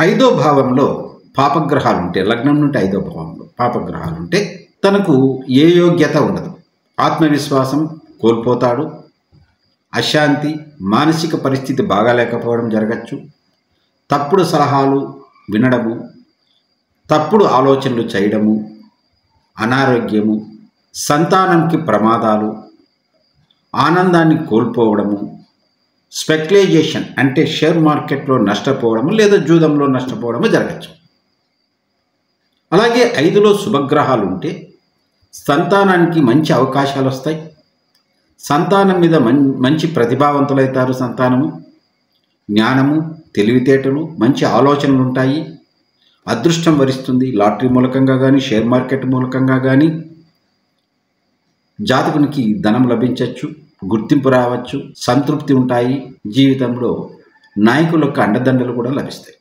ఐదో భావంలో పాపగ్రహాలు ఉంటే, లగ్నం నుండి ఐదో భావంలో పాపగ్రహాలు ఉంటే తనకు ఏ యోగ్యత ఉండదు, ఆత్మవిశ్వాసం కోల్పోతాడు, అశాంతి, మానసిక పరిస్థితి బాగాలేకపోవడం జరగచ్చు, తప్పుడు సలహాలు వినడము, తప్పుడు ఆలోచనలు చేయడము, అనారోగ్యము, సంతానంకి ప్రమాదాలు, ఆనందాన్ని కోల్పోవడము, స్పెక్యులేషన్ అంటే షేర్ మార్కెట్లో నష్టపోవడము లేదా జూదంలో నష్టపోవడము జరగచ్చు. అలాగే 5లో శుభగ్రహాలు ఉంటే సంతానానికి మంచి అవకాశాలు వస్తాయి, సంతానం మీద మంచి ప్రతిభావంతులవుతారు, సంతానము జ్ఞానము, తెలివితేటలు, మంచి ఆలోచనలు ఉంటాయి, అదృష్టం వరిస్తుంది. లాటరీ మూలకంగా కానీ షేర్ మార్కెట్ మూలకంగా కానీ జాతకునికి ధనం లభించవచ్చు, గుర్తింపు రావచ్చు, సంతృప్తి ఉంటాయి, జీవితంలో నాయకుల యొక్క అండదండలు కూడా లభిస్తాయి.